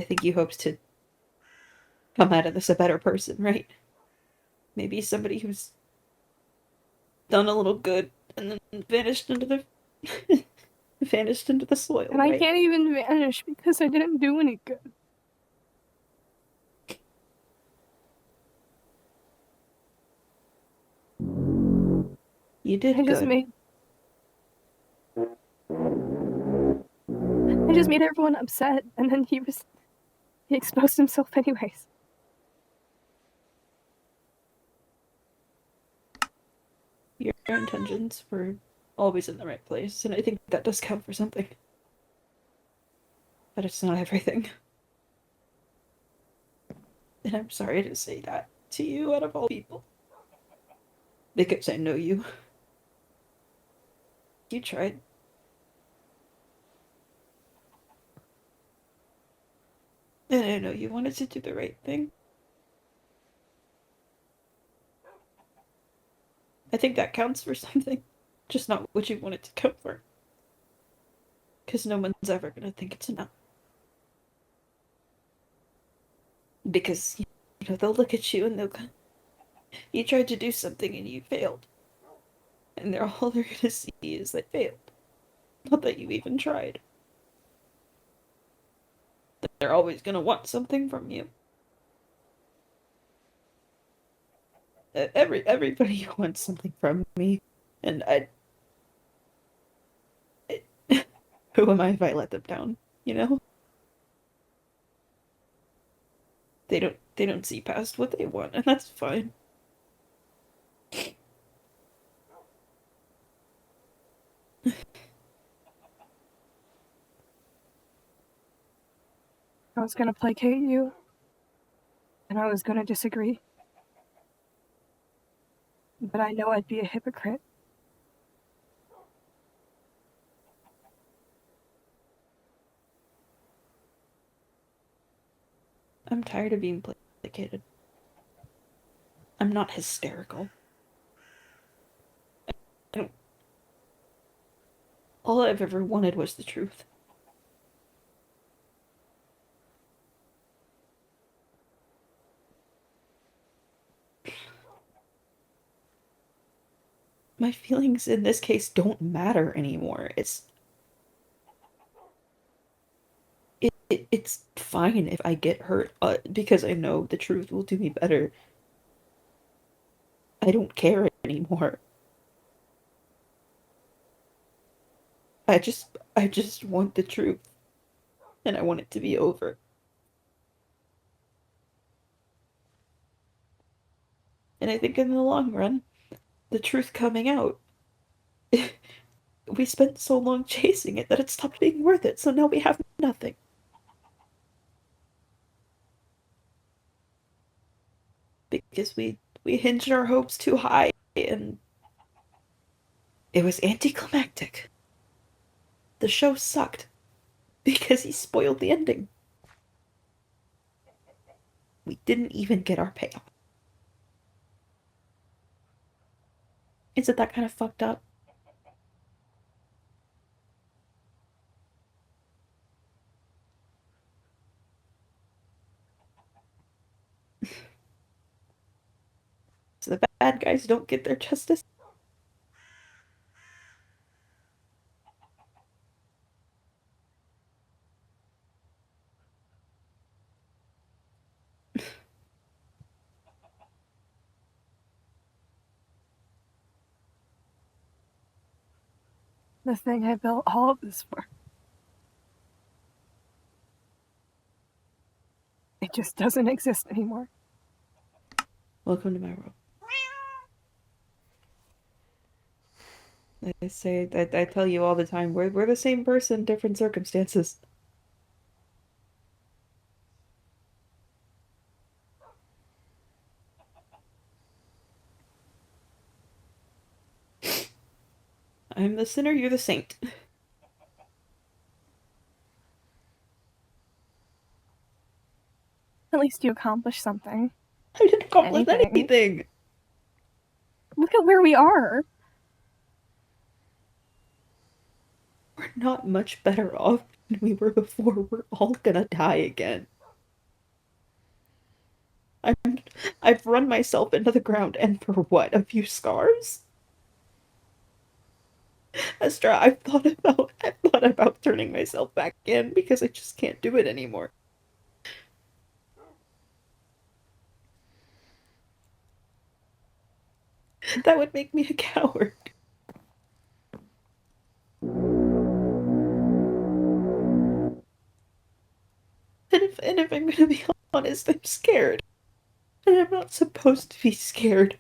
think you hoped to come out of this a better person, right? Maybe somebody who's done a little good and then vanished into the vanished into the soil, And right? I can't even vanish because I didn't do any good. You did good. I just made everyone upset, and then he exposed himself anyways. Your intentions were always in the right place, and I think that does count for something. But it's not everything. And I'm sorry to say that to you out of all people. Because I know you. You tried. And I know you wanted to do the right thing. I think that counts for something. Just not what you want it to count for. Because no one's ever gonna think it's enough. Because, you know, they'll look at you and they'll go, you tried to do something and you failed. And all they're gonna see is that failed. Not that you even tried. They're always gonna want something from you. Everybody wants something from me. And who am I if I let them down? You know? They don't see past what they want, and that's fine. I was gonna placate you, and I was gonna disagree. But I know I'd be a hypocrite. I'm tired of being placated. I'm not hysterical. All I've ever wanted was the truth. My feelings in this case don't matter anymore. It's fine if I get hurt because I know the truth will do me better. I don't care anymore. I just want the truth. And I want it to be over. And I think in the long run, the truth coming out, we spent so long chasing it that it stopped being worth it, so now we have nothing. Because we hinged our hopes too high, and it was anticlimactic. The show sucked because he spoiled the ending. We didn't even get our payoff. Isn't that kind of fucked up? So the bad guys don't get their justice? The thing I built all of this for. It just doesn't exist anymore. Welcome to my world. I say, I tell you all the time, we're the same person, different circumstances. I'm the sinner, you're the saint. At least you accomplished something. I didn't accomplish anything. Look at where we are. We're not much better off than we were before. We're all gonna die again. I've run myself into the ground, and for what? A few scars? Estra, I've thought about turning myself back in because I just can't do it anymore. That would make me a coward. And if I'm gonna be honest, I'm scared. And I'm not supposed to be scared.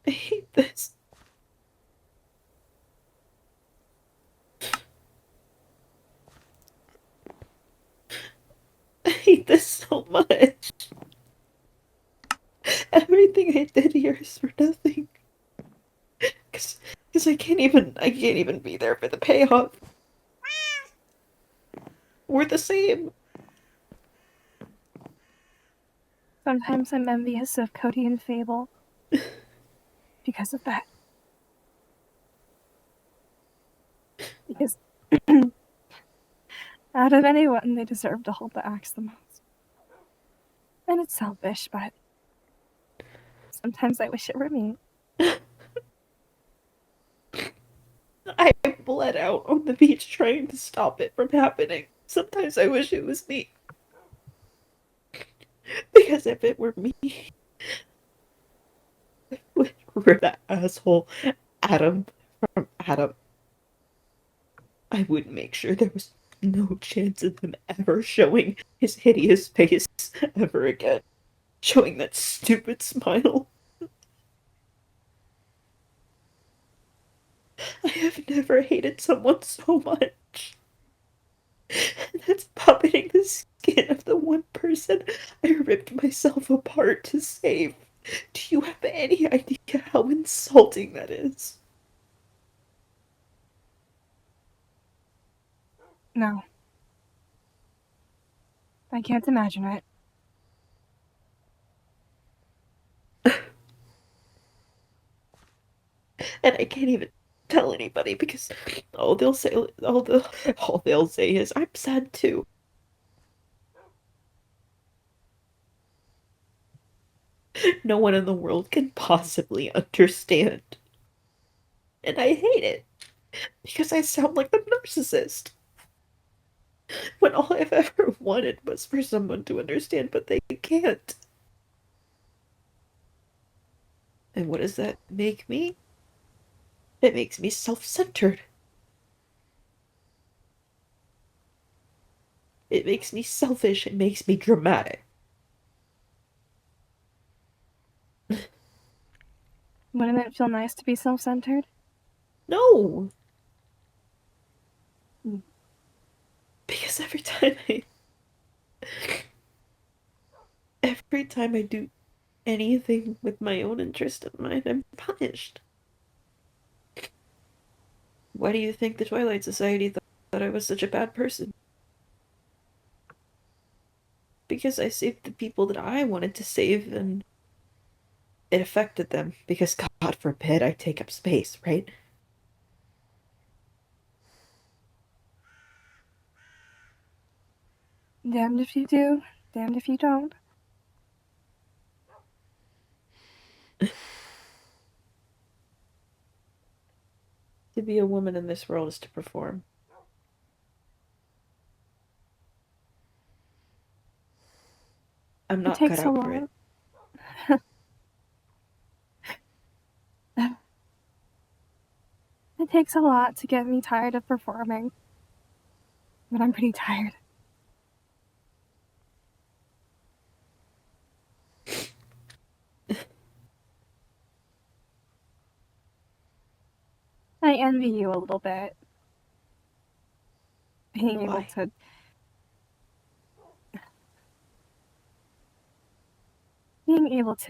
I hate this. I hate this so much. Everything I did here is for nothing. Cause I can't even be there for the payoff. We're the same. Sometimes I'm envious of Cody and Fable because of that. Because out of anyone, they deserve to hold the axe the most. And it's selfish, but sometimes I wish it were me. I bled out on the beach trying to stop it from happening. Sometimes I wish it was me. Because if it were me, I would rip that asshole Adam from Adam. I would make sure there was no chance of him ever showing his hideous face ever again. Showing that stupid smile. I have never hated someone so much. And that's puppeting the skin of the one person I ripped myself apart to save. Do you have any idea how insulting that is? No. I can't imagine it. And I can't even tell anybody because all they'll say is I'm sad too. No one in the world can possibly understand. And I hate it because I sound like the narcissist. When all I've ever wanted was for someone to understand, but they can't. And what does that make me? It makes me self centered. It makes me selfish. It makes me dramatic. Wouldn't it feel nice to be self-centered? No! Mm. Because every time I do anything with my own interest in mind, I'm punished. Why do you think the Twilight Society thought I was such a bad person? Because I saved the people that I wanted to save, and it affected them. Because God forbid I take up space, right? Damned if you do, damned if you don't. To be a woman in this world is to perform. I'm It not cut takes a out for it. lot. It takes a lot to get me tired of performing. But I'm pretty tired. I envy you a little bit. Being able Why? to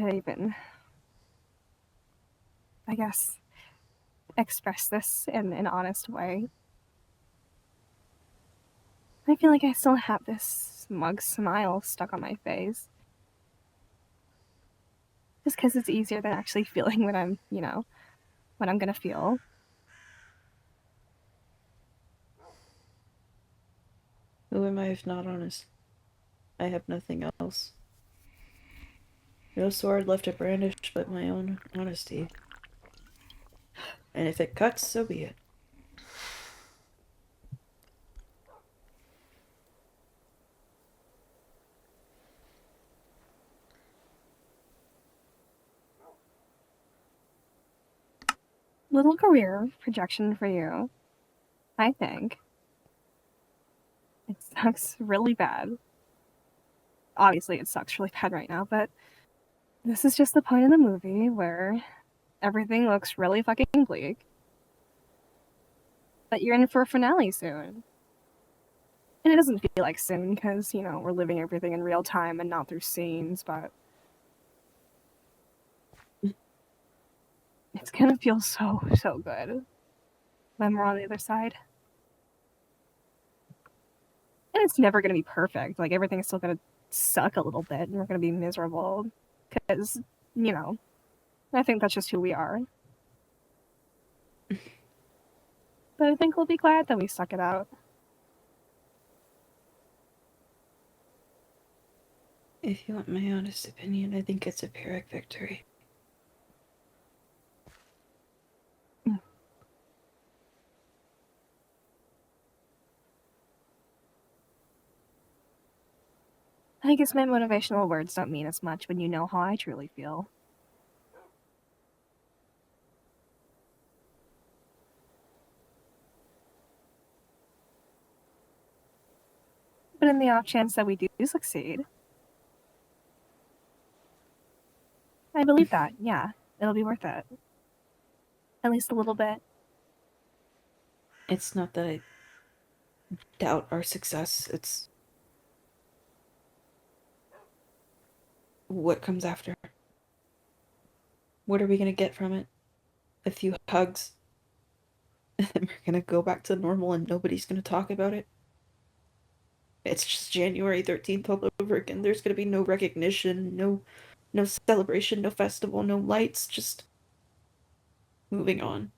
even, I guess, express this in an honest way. I feel like I still have this smug smile stuck on my face. Just because it's easier than actually feeling what I'm, what I'm gonna feel. Who am I if not honest? I have nothing else. No sword left to brandish but my own honesty. And if it cuts, so be it. Little career projection for you, I think. It sucks really bad. Obviously, it sucks really bad right now, but this is just the point in the movie where everything looks really fucking bleak. But you're in for a finale soon. And it doesn't feel like soon because, we're living everything in real time and not through scenes, but it's gonna feel so, so good when we're on the other side. And it's never gonna be perfect. Like, everything's still gonna suck a little bit and we're gonna be miserable because, I think that's just who we are. But I think we'll be glad that we stuck it out. If you want my honest opinion, I think it's a Pyrrhic victory. I guess my motivational words don't mean as much when you know how I truly feel. But in the off chance that we do succeed, I believe that, yeah, it'll be worth it. At least a little bit. It's not that I doubt our success, it's what comes after. What are we gonna get from it? A few hugs, and then we're gonna go back to normal and nobody's gonna talk about it? It's just January 13th all over again. There's gonna be no recognition, no celebration, no festival, no lights, just moving on.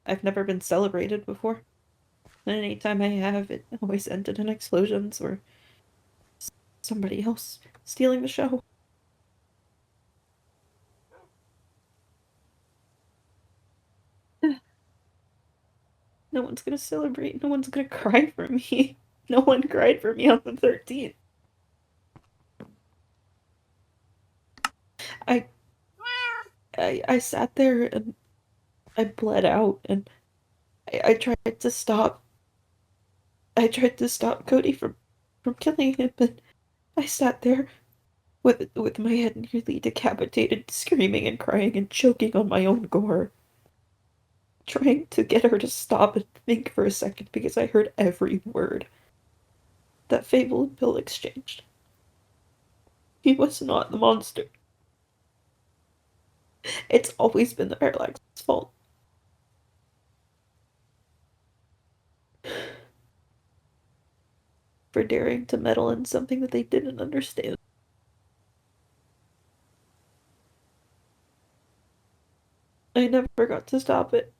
I've never been celebrated before. And any time I have, it always ended in explosions or somebody else stealing the show. No one's gonna celebrate. No one's gonna cry for me. No one cried for me on the 13th. I I sat there and I bled out and I tried to stop. I tried to stop Cody from killing him, but I sat there with my head nearly decapitated, screaming and crying and choking on my own gore, trying to get her to stop and think for a second because I heard every word that Fable and Bill exchanged. He was not the monster. It's always been the Parallax's fault. For daring to meddle in something that they didn't understand. I never got to stop it.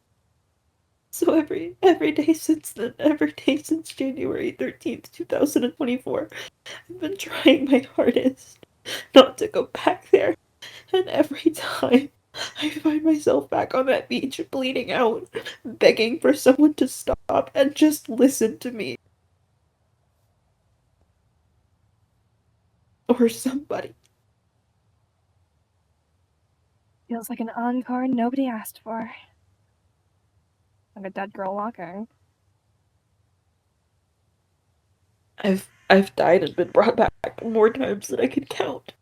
So every day since then, every day since January 13th, 2024, I've been trying my hardest not to go back there. And every time I find myself back on that beach bleeding out, begging for someone to stop and just listen to me. Or somebody. Feels like an encore nobody asked for. Like a dead girl walking. I've died and been brought back more times than I can count.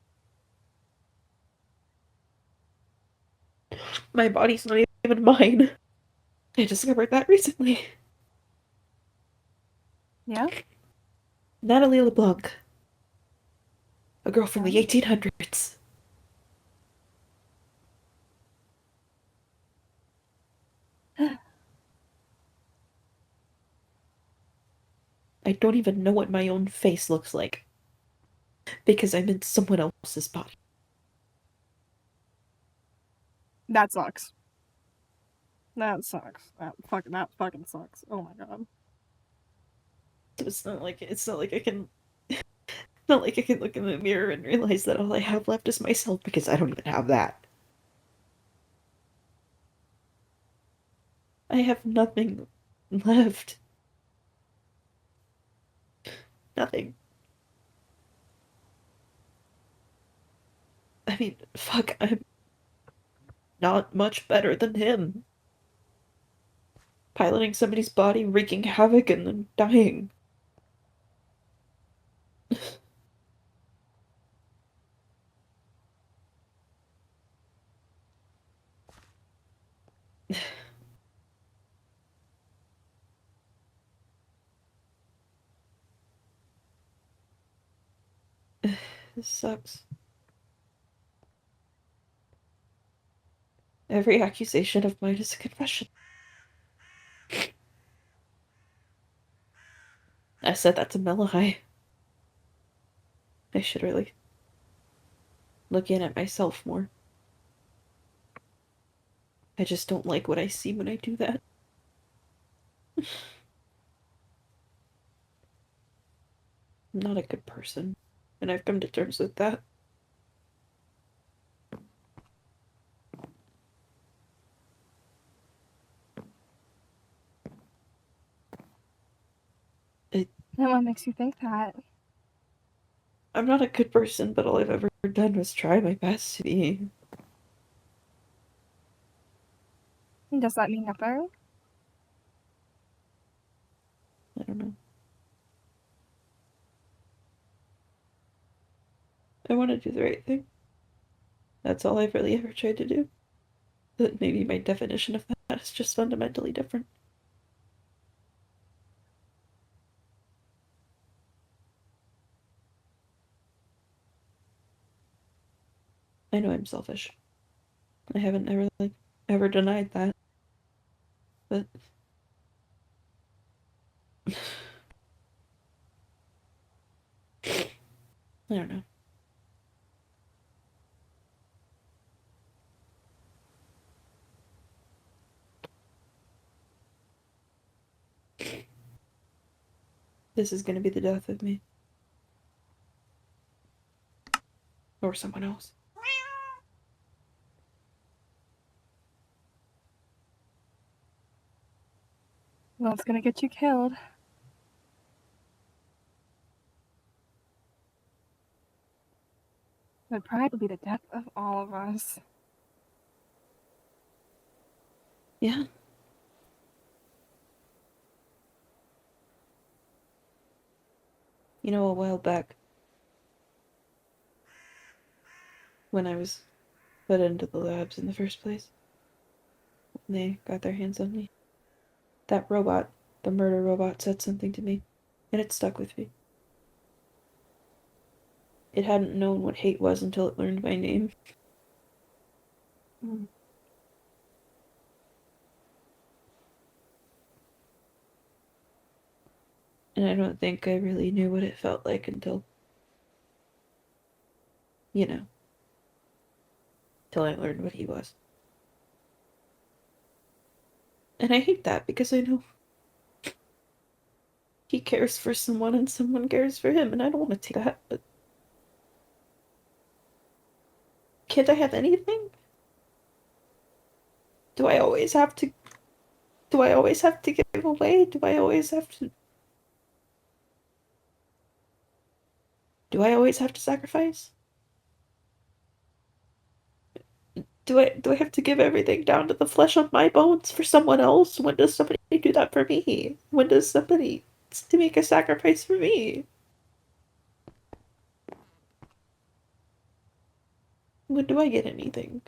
My body's not even mine. I discovered that recently. Yeah? Natalie LeBlanc. A girl from the Yeah. 1800s. I don't even know what my own face looks like. because I'm in someone else's body. That sucks. That sucks. That fucking sucks. Oh my god. It's not like I can not like I can look in the mirror and realize that all I have left is myself because I don't even have that. I have nothing left. Nothing. I mean, fuck, I'm not much better than him. Piloting somebody's body, wreaking havoc, and then dying. This sucks. Every accusation of mine is a confession. I said that to Melahai. I should really look in at myself more. I just don't like what I see when I do that. I'm not a good person, and I've come to terms with that. And what makes you think that? I'm not a good person, but all I've ever done was try my best to be. Does that mean nothing? I don't know. I want to do the right thing. That's all I've really ever tried to do. But maybe my definition of that is just fundamentally different. I know I'm selfish. I haven't ever denied that. But I don't know. This is gonna be the death of me. Or someone else. Well, it's gonna get you killed. It'd probably be the death of all of us. Yeah. You know, a while back, when I was put into the labs in the first place, when they got their hands on me, that robot, the murder robot, said something to me, and it stuck with me. It hadn't known what hate was until it learned my name. Mm. And I don't think I really knew what it felt like until, you know, till I learned what he was. And I hate that because I know he cares for someone and someone cares for him, and I don't want to take that, but can't I have anything? Do I always have to do I always have to give away? Do I always have to sacrifice? Do I have to give everything down to the flesh on my bones for someone else? When does somebody do that for me? When does somebody to make a sacrifice for me? When do I get anything?